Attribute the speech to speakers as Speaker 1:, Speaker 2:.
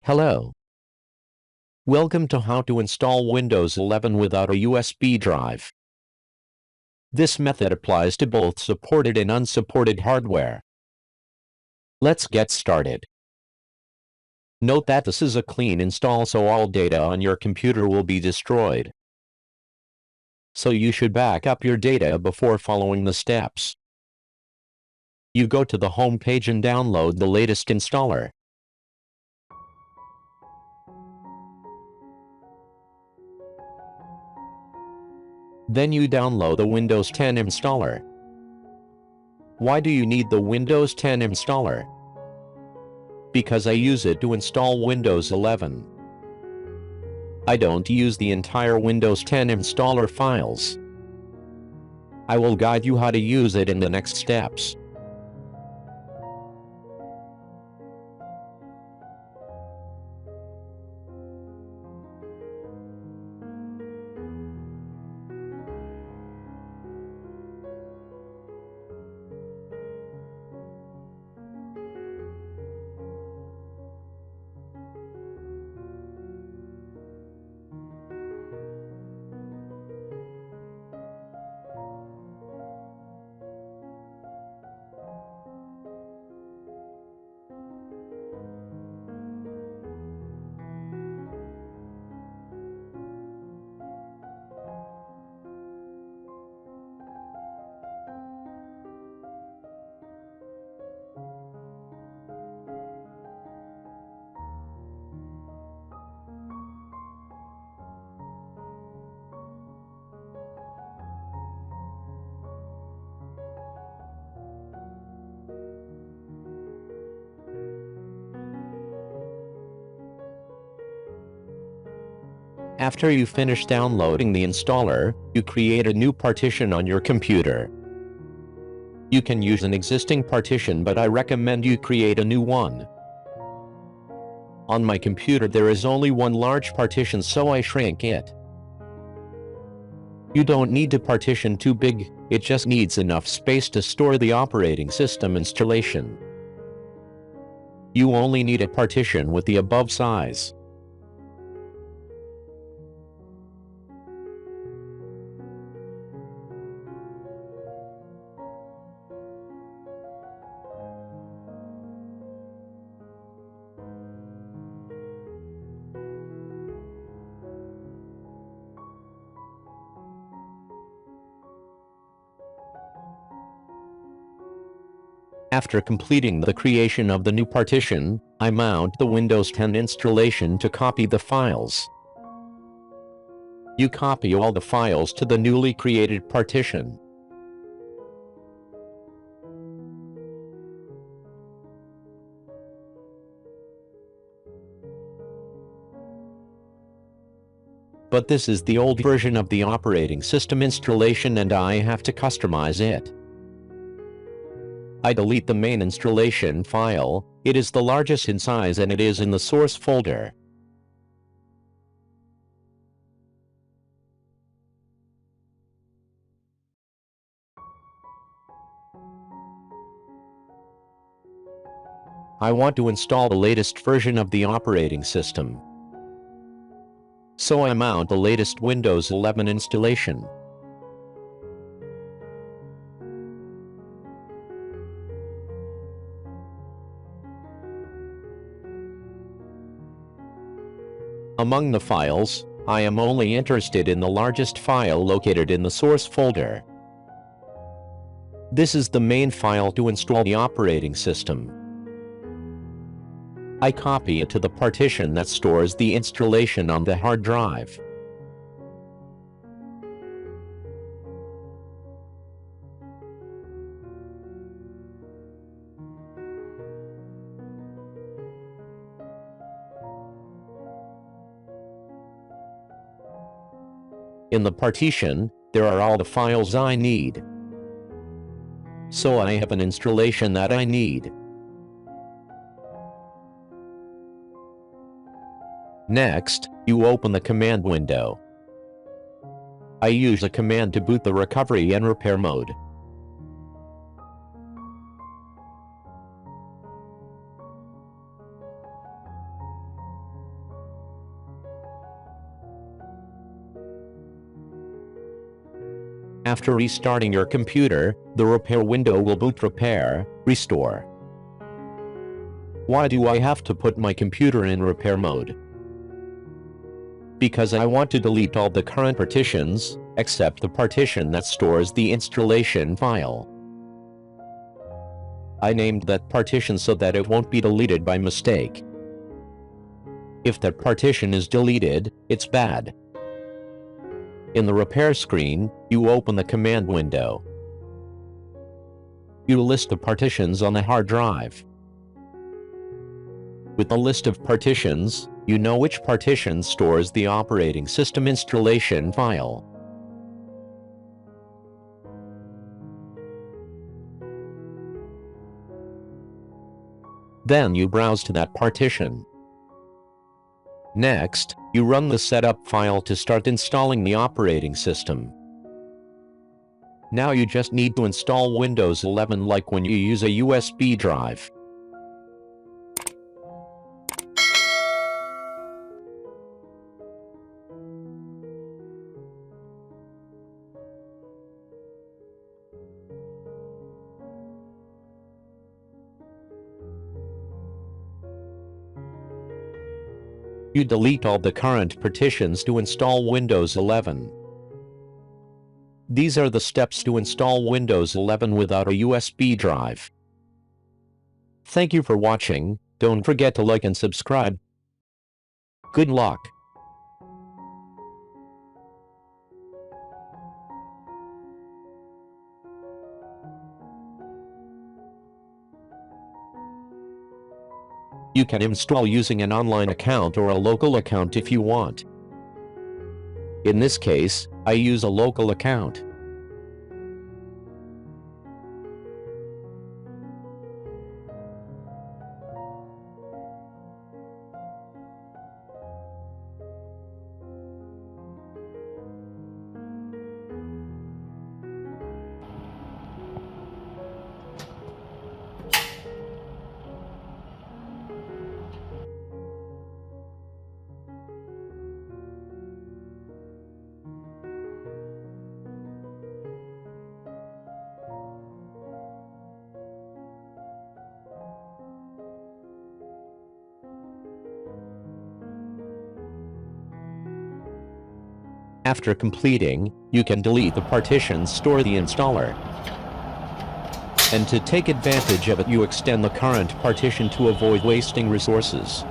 Speaker 1: Hello. Welcome to how to install Windows 11 without a USB drive. This method applies to both supported and unsupported hardware. Let's get started. Note that this is a clean install, so all data on your computer will be destroyed. So you should back up your data before following the steps. You go to the home page and download the latest installer. Then you download the Windows 10 installer. Why do you need the Windows 10 installer? Because I use it to install Windows 11. I don't use the entire Windows 10 installer files. I will guide you how to use it in the next steps. After you finish downloading the installer, you create a new partition on your computer. You can use an existing partition, but I recommend you create a new one. On my computer there is only one large partition, so I shrink it. You don't need to partition too big, it just needs enough space to store the operating system installation. You only need a partition with the above size. After completing the creation of the new partition, I mount the Windows 10 installation to copy the files. You copy all the files to the newly created partition. But this is the old version of the operating system installation and I have to customize it. I delete the main installation file. It is the largest in size and it is in the source folder. I want to install the latest version of the operating system. So I mount the latest Windows 11 installation. Among the files, I am only interested in the largest file located in the source folder. This is the main file to install the operating system. I copy it to the partition that stores the installation on the hard drive. In the partition, there are all the files I need. So I have an installation that I need. Next, you open the command window. I use a command to boot the recovery and repair mode. After restarting your computer, the repair window will boot Repair, Restore. Why do I have to put my computer in repair mode? Because I want to delete all the current partitions, except the partition that stores the installation file. I named that partition so that it won't be deleted by mistake. If that partition is deleted, it's bad. In the repair screen, you open the command window. You list the partitions on the hard drive. With the list of partitions, you know which partition stores the operating system installation file. Then you browse to that partition. Next, you run the setup file to start installing the operating system. Now you just need to install Windows 11 like when you use a USB drive. You delete all the current partitions to install Windows 11. These are the steps to install Windows 11 without a USB drive. Thank you for watching. Don't forget to like and subscribe. Good luck. You can install using an online account or a local account if you want. In this case, I use a local account. After completing, you can delete the partitions store the installer. And to take advantage of it, you extend the current partition to avoid wasting resources.